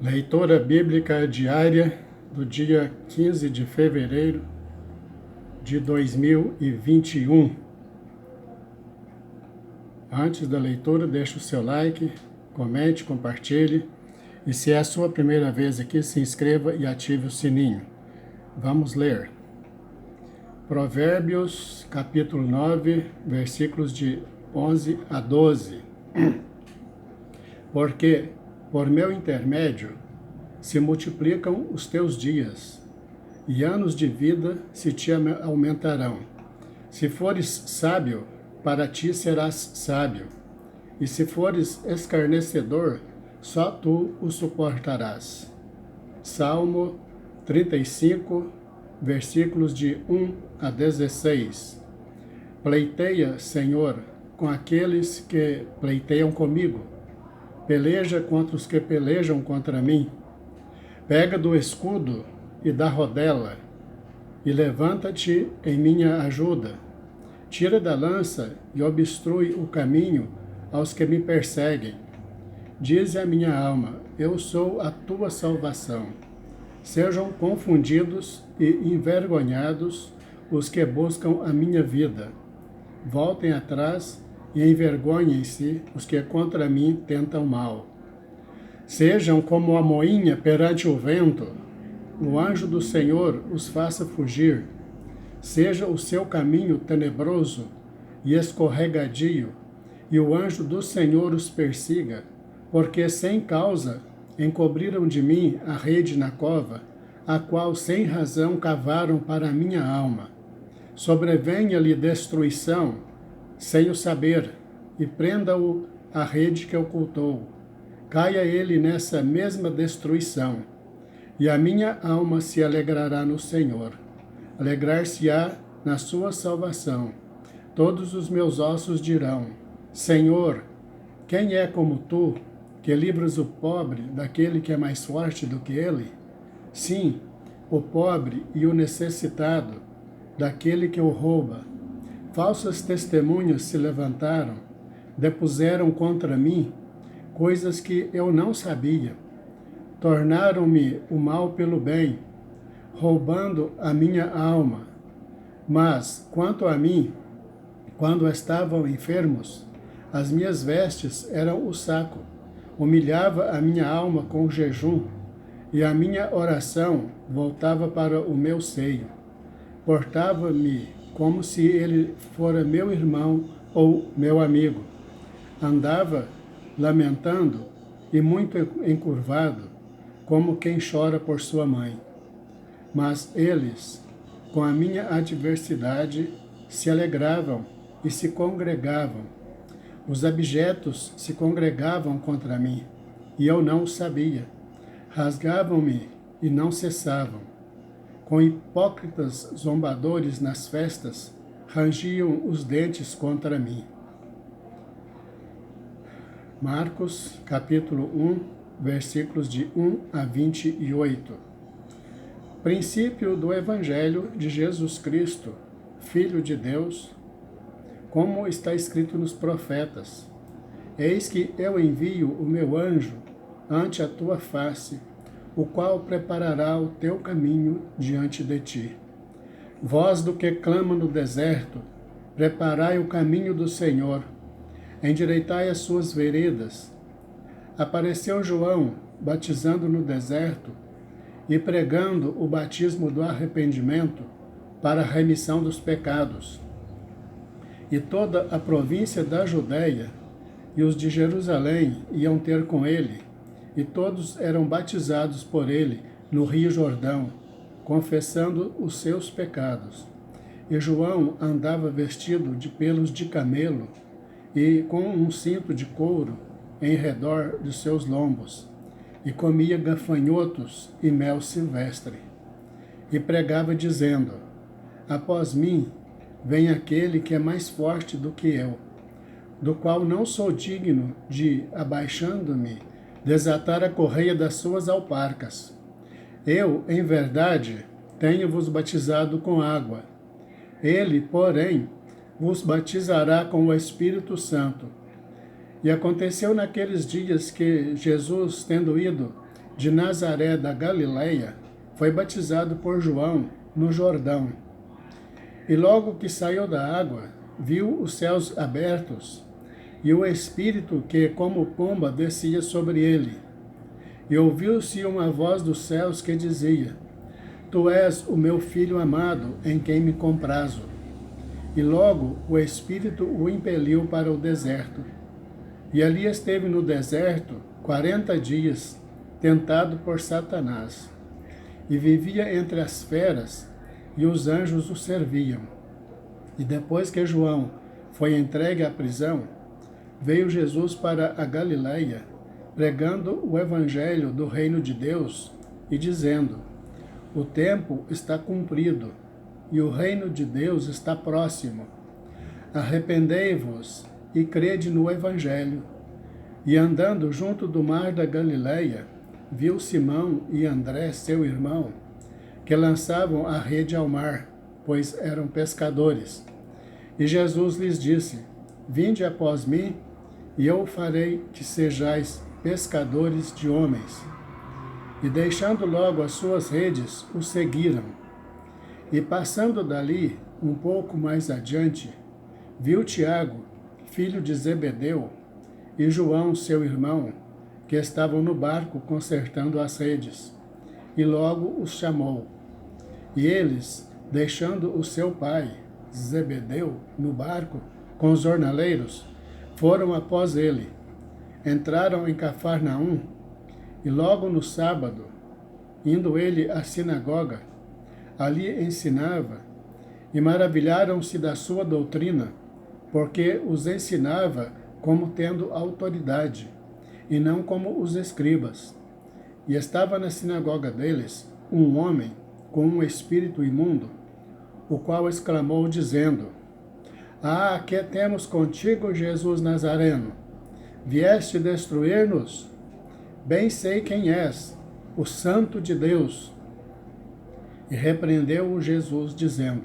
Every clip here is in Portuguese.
Leitura bíblica diária do dia 15 de fevereiro de 2021. Antes da leitura, deixe o seu like, comente, compartilhe e se é a sua primeira vez aqui, se inscreva e ative o sininho. Vamos ler. Provérbios, capítulo 9, versículos de 11 a 12. Porque, por meu intermédio, se multiplicam os teus dias, e anos de vida se te aumentarão. Se fores sábio, para ti serás sábio, e se fores escarnecedor, só tu o suportarás. Salmo 35, versículos de 1 a 16. Pleiteia, Senhor, com aqueles que pleiteiam comigo. Peleja contra os que pelejam contra mim. Pega do escudo e da rodela, e levanta-te em minha ajuda. Tira da lança e obstrui o caminho aos que me perseguem. Dize a minha alma, eu sou a tua salvação. Sejam confundidos e envergonhados os que buscam a minha vida. Voltem atrás e envergonhem-se os que contra mim tentam mal. Sejam como a moinha perante o vento, o anjo do Senhor os faça fugir. Seja o seu caminho tenebroso e escorregadio, e o anjo do Senhor os persiga, porque sem causa encobriram de mim a rede na cova, a qual sem razão cavaram para a minha alma. Sobrevenha-lhe destruição, sem o saber, e prenda-o a rede que ocultou. Caia ele nessa mesma destruição, e a minha alma se alegrará no Senhor. Alegrar-se-á na sua salvação. Todos os meus ossos dirão, Senhor, quem é como tu, que livras o pobre daquele que é mais forte do que ele? Sim, o pobre e o necessitado, daquele que o rouba. Falsas testemunhas se levantaram, depuseram contra mim coisas que eu não sabia. Tornaram-me o mal pelo bem, roubando a minha alma. Mas, quanto a mim, quando estavam enfermos, as minhas vestes eram o saco. Humilhava a minha alma com jejum, e a minha oração voltava para o meu seio. Portava-me como se ele fora meu irmão ou meu amigo. Andava lamentando e muito encurvado, como quem chora por sua mãe. Mas eles, com a minha adversidade, se alegravam e se congregavam. Os abjetos se congregavam contra mim, e eu não o sabia. Rasgavam-me e não cessavam. Com hipócritas zombadores nas festas, rangiam os dentes contra mim. Marcos, capítulo 1, versículos de 1 a 28. Princípio do Evangelho de Jesus Cristo, Filho de Deus, como está escrito nos profetas. Eis que eu envio o meu anjo ante a tua face, o qual preparará o teu caminho diante de ti. Voz do que clama no deserto, preparai o caminho do Senhor, endireitai as suas veredas. Apareceu João, batizando no deserto e pregando o batismo do arrependimento para a remissão dos pecados. E toda a província da Judéia e os de Jerusalém iam ter com ele, e todos eram batizados por ele no Rio Jordão, confessando os seus pecados. E João andava vestido de pelos de camelo e com um cinto de couro em redor de seus lombos, e comia gafanhotos e mel silvestre. E pregava dizendo, após mim vem aquele que é mais forte do que eu, do qual não sou digno de, abaixando-me, desatar a correia das suas alparcas. Eu, em verdade, tenho-vos batizado com água. Ele, porém, vos batizará com o Espírito Santo. E aconteceu naqueles dias que Jesus, tendo ido de Nazaré da Galileia, foi batizado por João no Jordão. E logo que saiu da água, viu os céus abertos e o Espírito que, como pomba, descia sobre ele. E ouviu-se uma voz dos céus que dizia: Tu és o meu Filho amado, em quem me comprazo. E logo o Espírito o impeliu para o deserto. E ali esteve no deserto 40 dias, tentado por Satanás. E vivia entre as feras, e os anjos o serviam. E depois que João foi entregue à prisão, veio Jesus para a Galileia, pregando o evangelho do reino de Deus e dizendo: O tempo está cumprido e o reino de Deus está próximo. Arrependei-vos e crede no evangelho. E andando junto do mar da Galileia, viu Simão e André, seu irmão, que lançavam a rede ao mar, pois eram pescadores. E Jesus lhes disse: Vinde após mim, e eu farei que sejais pescadores de homens. E deixando logo as suas redes, o seguiram. E passando dali, um pouco mais adiante, viu Tiago, filho de Zebedeu, e João, seu irmão, que estavam no barco consertando as redes. E logo os chamou. E eles, deixando o seu pai, Zebedeu, no barco, com os jornaleiros, foram após ele. Entraram em Cafarnaum, e logo no sábado, indo ele à sinagoga, ali ensinava, e maravilharam-se da sua doutrina, porque os ensinava como tendo autoridade, e não como os escribas. E estava na sinagoga deles um homem com um espírito imundo, o qual exclamou, dizendo: Ah, que temos contigo, Jesus Nazareno? Vieste destruir-nos? Bem sei quem és, o Santo de Deus. E repreendeu-o Jesus, dizendo: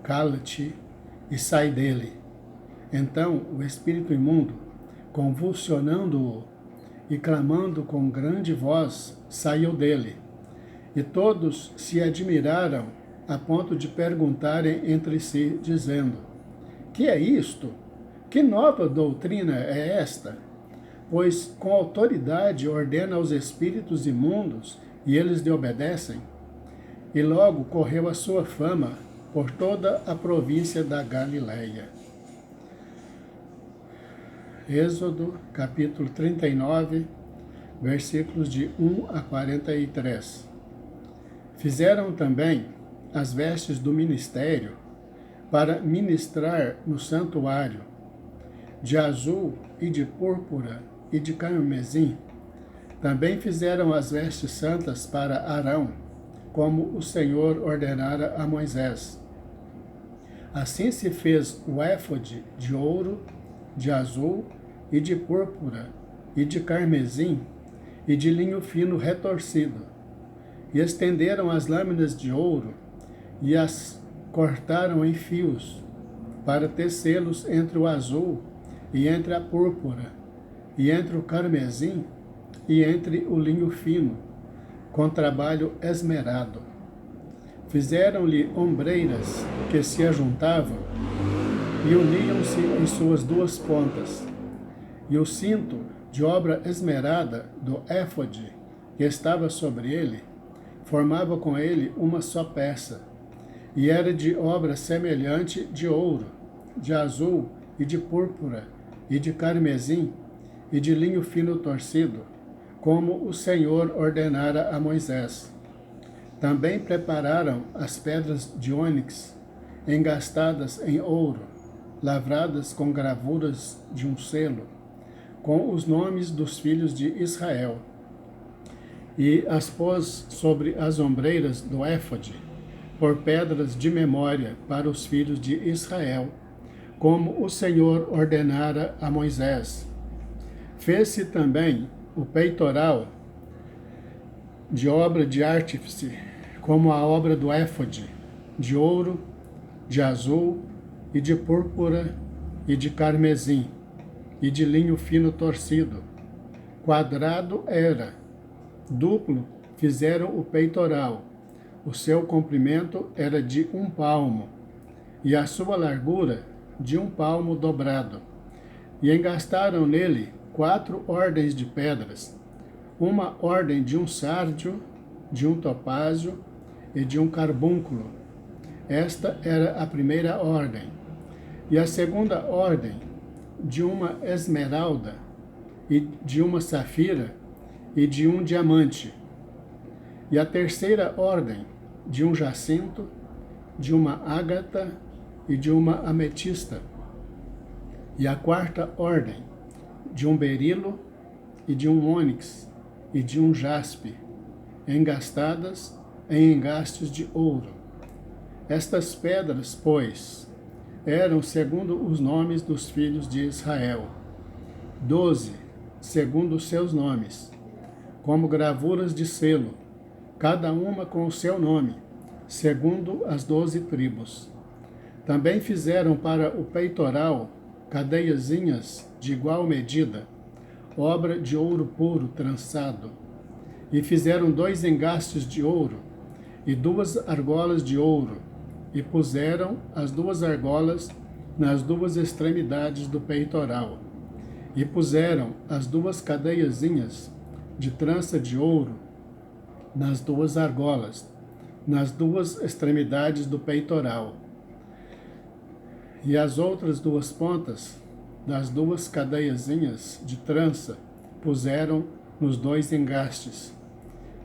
Cala-te e sai dele. Então o espírito imundo, convulsionando-o e clamando com grande voz, saiu dele. E todos se admiraram a ponto de perguntarem entre si, dizendo: Que é isto? Que nova doutrina é esta? Pois com autoridade ordena aos espíritos imundos, e eles lhe obedecem. E logo correu a sua fama por toda a província da Galileia. Êxodo, capítulo 39, versículos de 1 a 43. Fizeram também as vestes do ministério para ministrar no santuário, de azul e de púrpura e de carmesim. Também fizeram as vestes santas para Arão, como o Senhor ordenara a Moisés. Assim se fez o éfode de ouro, de azul e de púrpura e de carmesim e de linho fino retorcido. E estenderam as lâminas de ouro e as cortaram em fios, para tecê-los entre o azul e entre a púrpura, e entre o carmesim e entre o linho fino, com trabalho esmerado. Fizeram-lhe ombreiras que se ajuntavam e uniam-se em suas duas pontas. E o cinto de obra esmerada do éfode que estava sobre ele, formava com ele uma só peça, e era de obra semelhante de ouro, de azul e de púrpura, e de carmesim, e de linho fino torcido, como o Senhor ordenara a Moisés. Também prepararam as pedras de ônix, engastadas em ouro, lavradas com gravuras de um selo, com os nomes dos filhos de Israel. E as pôs sobre as ombreiras do éfode, por pedras de memória para os filhos de Israel, como o Senhor ordenara a Moisés. Fez-se também o peitoral de obra de artífice, como a obra do éfode, de ouro, de azul e de púrpura e de carmesim, e de linho fino torcido. Quadrado era, Duplo fizeram o peitoral. O seu comprimento era de 1 palmo, e a sua largura de 1 palmo dobrado. E engastaram nele 4 ordens de pedras, uma ordem de um sárdio, de um topázio e de um carbúnculo. Esta era a primeira ordem. E a segunda ordem, de uma esmeralda, e de uma safira, e de um diamante. E a terceira ordem, de um jacinto, de uma ágata e de uma ametista. E a quarta ordem, de um berilo, e de um ônix, e de um jaspe, engastadas em engastes de ouro. Estas pedras, pois, eram segundo os nomes dos filhos de Israel, 12, segundo os seus nomes, como gravuras de selo, cada uma com o seu nome, segundo as 12 tribos. Também fizeram para o peitoral cadeiazinhas de igual medida, obra de ouro puro trançado. E fizeram 2 engastes de ouro e 2 argolas de ouro, e puseram as 2 argolas nas 2 extremidades do peitoral. E puseram as 2 cadeiazinhas de trança de ouro nas 2 argolas, nas 2 extremidades do peitoral. E as outras 2 pontas das 2 cadeiazinhas de trança puseram nos 2 engastes,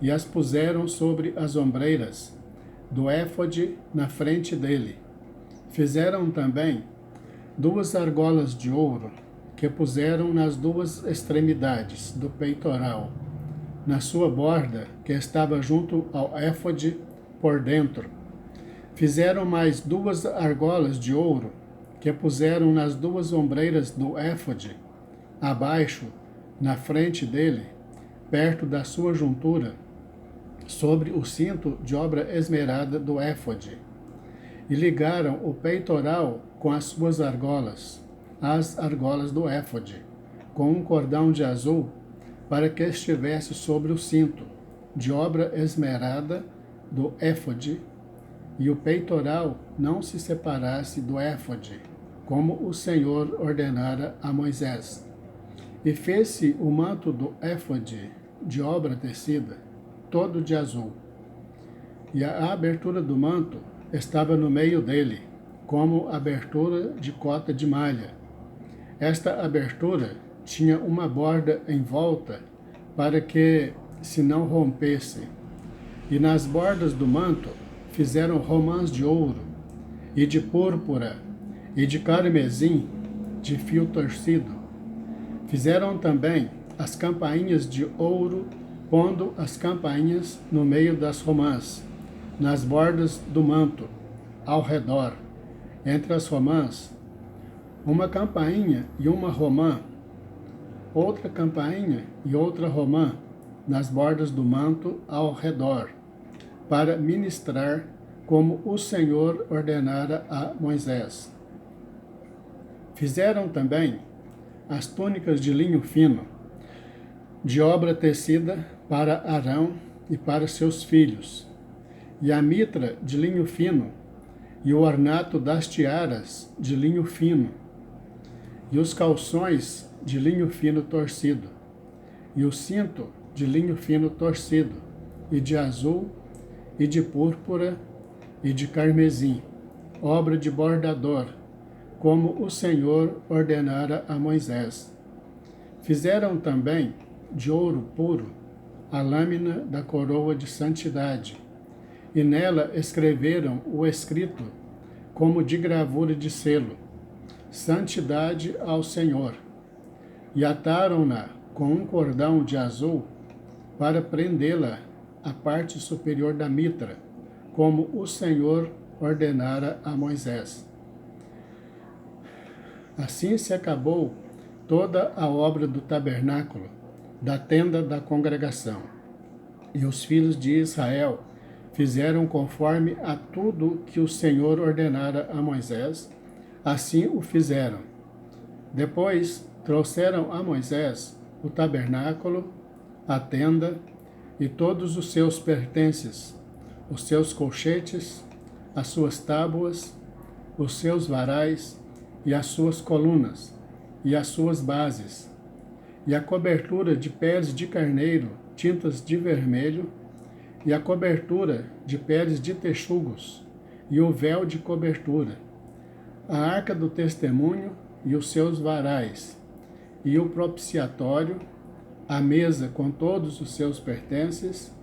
e as puseram sobre as ombreiras do éfode na frente dele. Fizeram também 2 argolas de ouro, que puseram nas 2 extremidades do peitoral, na sua borda, que estava junto ao éfode por dentro. Fizeram mais 2 argolas de ouro, que puseram nas 2 ombreiras do éfode, abaixo, na frente dele, perto da sua juntura, sobre o cinto de obra esmerada do éfode. E ligaram o peitoral com as suas argolas, as argolas do éfode, com um cordão de azul, para que estivesse sobre o cinto, de obra esmerada do éfode, e o peitoral não se separasse do éfode, como o Senhor ordenara a Moisés. E fez-se o manto do éfode de obra tecida, todo de azul. E a abertura do manto estava no meio dele, como abertura de cota de malha. Esta abertura tinha uma borda em volta, para que se não rompesse. E nas bordas do manto fizeram romãs de ouro, e de púrpura, e de carmesim, de fio torcido. Fizeram também as campainhas de ouro, pondo as campainhas no meio das romãs, nas bordas do manto, ao redor, entre as romãs, uma campainha e uma romã, outra campainha e outra romã, nas bordas do manto ao redor, para ministrar como o Senhor ordenara a Moisés. Fizeram também as túnicas de linho fino, de obra tecida para Arão e para seus filhos, e a mitra de linho fino, e o ornato das tiaras de linho fino, e os calções de linho fino torcido, e o cinto de linho fino torcido, e de azul, e de púrpura, e de carmesim, obra de bordador, como o Senhor ordenara a Moisés. Fizeram também de ouro puro a lâmina da coroa de santidade, e nela escreveram o escrito, como de gravura de selo, santidade ao Senhor, e ataram-na com um cordão de azul para prendê-la à parte superior da mitra, como o Senhor ordenara a Moisés. Assim se acabou toda a obra do tabernáculo, da tenda da congregação. E os filhos de Israel fizeram conforme a tudo que o Senhor ordenara a Moisés, assim o fizeram. Depois trouxeram a Moisés o tabernáculo, a tenda e todos os seus pertences, os seus colchetes, as suas tábuas, os seus varais, e as suas colunas, e as suas bases, e a cobertura de peles de carneiro, tintas de vermelho, e a cobertura de peles de texugos, e o véu de cobertura, a arca do testemunho e os seus varais, e o propiciatório, a mesa com todos os seus pertences,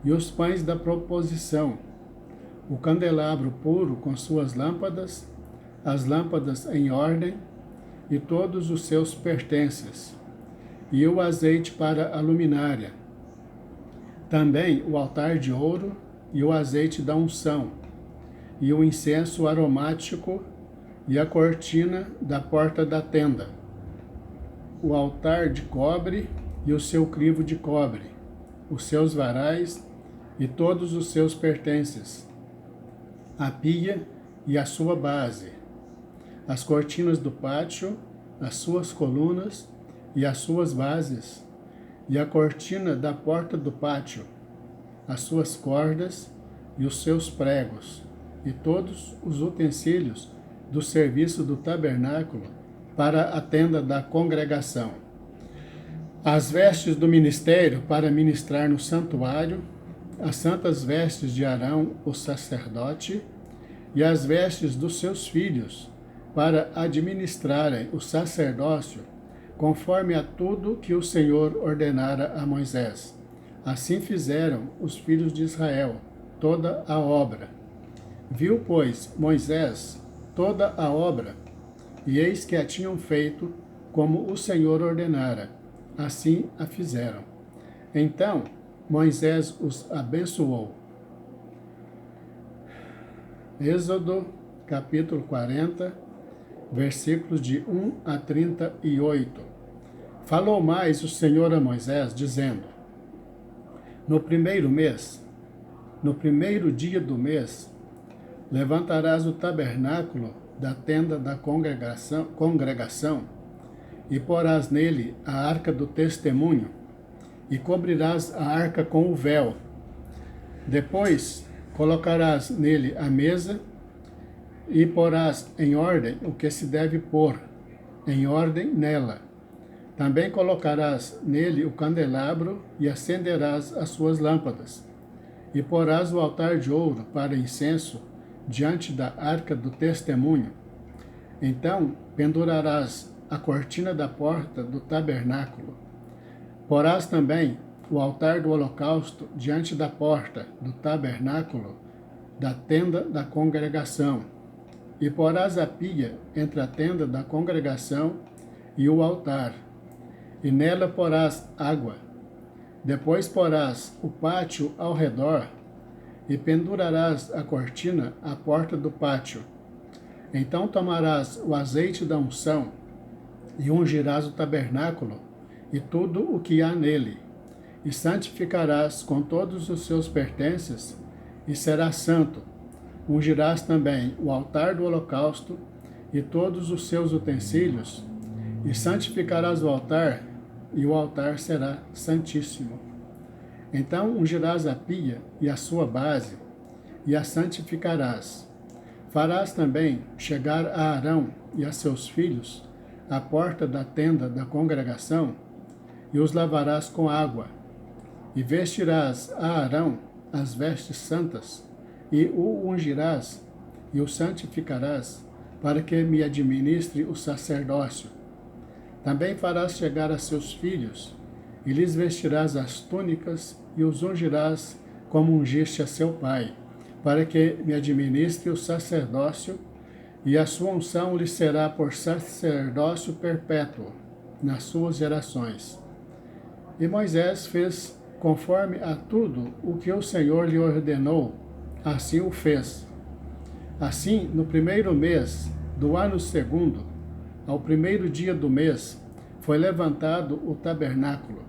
e os pães da proposição, o candelabro puro com suas lâmpadas, as lâmpadas em ordem, e todos os seus pertences, e o azeite para a luminária. Também o altar de ouro e o azeite da unção, e o incenso aromático e a cortina da porta da tenda, o altar de cobre e o seu crivo de cobre, os seus varais e todos os seus pertences, a pia e a sua base, as cortinas do pátio, as suas colunas e as suas bases, e a cortina da porta do pátio, as suas cordas e os seus pregos, e todos os utensílios do serviço do tabernáculo para a tenda da congregação. As vestes do ministério para ministrar no santuário, as santas vestes de Arão, o sacerdote, e as vestes dos seus filhos, para administrarem o sacerdócio, conforme a tudo que o Senhor ordenara a Moisés. Assim fizeram os filhos de Israel, toda a obra. Viu, pois, Moisés toda a obra, e eis que a tinham feito como o Senhor ordenara. Assim a fizeram. Então Moisés os abençoou. Êxodo, capítulo 40, versículos de 1 a 38. Falou mais o Senhor a Moisés, dizendo: No primeiro mês, no primeiro dia do mês, levantarás o tabernáculo da tenda da congregação e porás nele a arca do testemunho, e cobrirás a arca com o véu. Depois colocarás nele a mesa, e porás em ordem o que se deve pôr, em ordem nela. Também colocarás nele o candelabro, e acenderás as suas lâmpadas. E porás o altar de ouro para incenso diante da arca do testemunho. Então pendurarás a cortina da porta do tabernáculo. Porás também o altar do holocausto diante da porta do tabernáculo, da tenda da congregação. E porás a pia entre a tenda da congregação e o altar, e nela porás água. Depois porás o pátio ao redor, e pendurarás a cortina à porta do pátio. Então tomarás o azeite da unção, e ungirás o tabernáculo, e tudo o que há nele, e santificarás com todos os seus pertences, e será santo. Ungirás também o altar do holocausto, e todos os seus utensílios, e santificarás o altar, e o altar será santíssimo. Então ungirás a pia e a sua base, e a santificarás. Farás também chegar a Arão e a seus filhos à porta da tenda da congregação, e os lavarás com água. E vestirás a Arão as vestes santas, e o ungirás, e o santificarás, para que me administre o sacerdócio. Também farás chegar a seus filhos, e lhes vestirás as túnicas, e os ungirás como ungiste a seu pai, para que me administre o sacerdócio, e a sua unção lhe será por sacerdócio perpétuo nas suas gerações. E Moisés fez conforme a tudo o que o Senhor lhe ordenou, assim o fez. Assim, no primeiro mês do ano segundo, ao primeiro dia do mês, foi levantado o tabernáculo.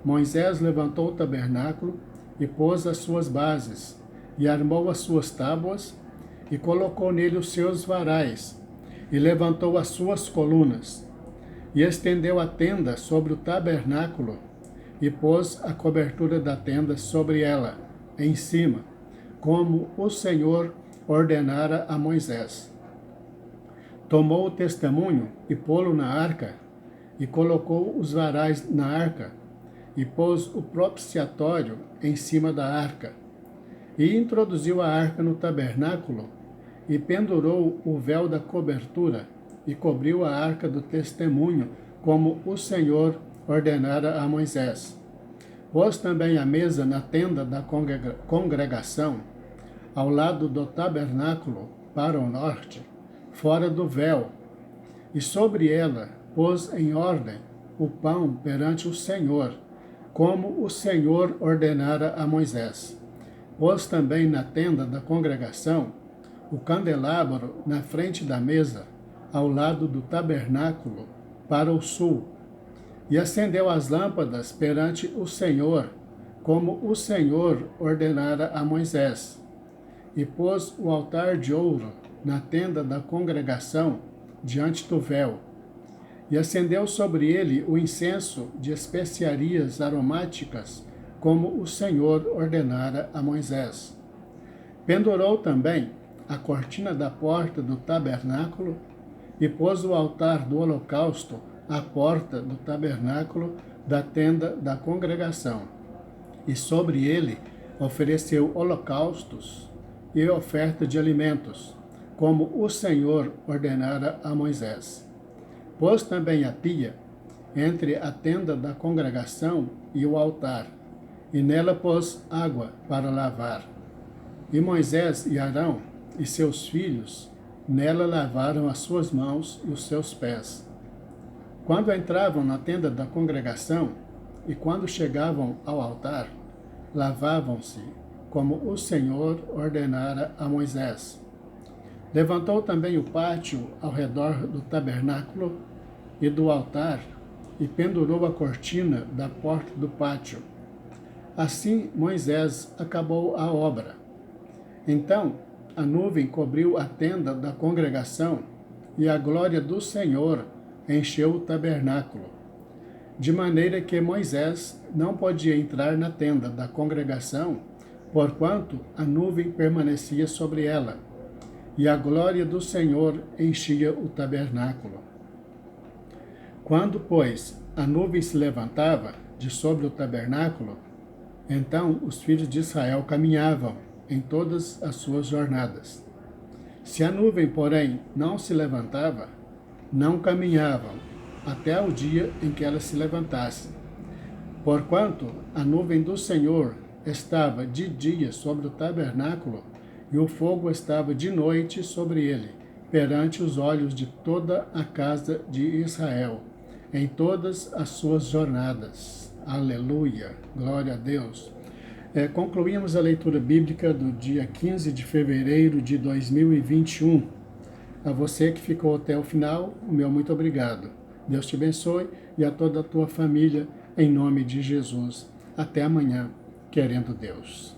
Moisés levantou o tabernáculo e pôs as suas bases, e armou as suas tábuas, e colocou nele os seus varais, e levantou as suas colunas, e estendeu a tenda sobre o tabernáculo, e pôs a cobertura da tenda sobre ela, em cima, como o Senhor ordenara a Moisés. Tomou o testemunho e pô-lo na arca, e colocou os varais na arca, e pôs o propiciatório em cima da arca, e introduziu a arca no tabernáculo, e pendurou o véu da cobertura, e cobriu a arca do testemunho, como o Senhor ordenara a Moisés. Pôs também a mesa na tenda da congregação, ao lado do tabernáculo, para o norte, fora do véu, e sobre ela pôs em ordem o pão perante o Senhor, como o Senhor ordenara a Moisés. Pôs também na tenda da congregação o candelabro na frente da mesa, ao lado do tabernáculo, para o sul, e acendeu as lâmpadas perante o Senhor, como o Senhor ordenara a Moisés. E pôs o altar de ouro na tenda da congregação, diante do véu, e acendeu sobre ele o incenso de especiarias aromáticas, como o Senhor ordenara a Moisés. Pendurou também a cortina da porta do tabernáculo, e pôs o altar do holocausto à porta do tabernáculo da tenda da congregação, e sobre ele ofereceu holocaustos e oferta de alimentos, como o Senhor ordenara a Moisés. Pôs também a pia entre a tenda da congregação e o altar, e nela pôs água para lavar. E Moisés e Arão e seus filhos nela lavaram as suas mãos e os seus pés. Quando entravam na tenda da congregação e quando chegavam ao altar, lavavam-se, como o Senhor ordenara a Moisés. Levantou também o pátio ao redor do tabernáculo e do altar, e pendurou a cortina da porta do pátio. Assim Moisés acabou a obra. Então a nuvem cobriu a tenda da congregação, e a glória do Senhor encheu o tabernáculo, de maneira que Moisés não podia entrar na tenda da congregação, porquanto a nuvem permanecia sobre ela, e a glória do Senhor enchia o tabernáculo. Quando, pois, a nuvem se levantava de sobre o tabernáculo, então os filhos de Israel caminhavam em todas as suas jornadas. Se a nuvem, porém, não se levantava, não caminhavam, até o dia em que ela se levantasse. Porquanto a nuvem do Senhor estava de dia sobre o tabernáculo, e o fogo estava de noite sobre ele, perante os olhos de toda a casa de Israel, em todas as suas jornadas. Aleluia! Glória a Deus! Concluímos a leitura bíblica do dia 15 de fevereiro de 2021. A você que ficou até o final, o meu muito obrigado. Deus te abençoe e a toda a tua família, em nome de Jesus. Até amanhã, querendo Deus.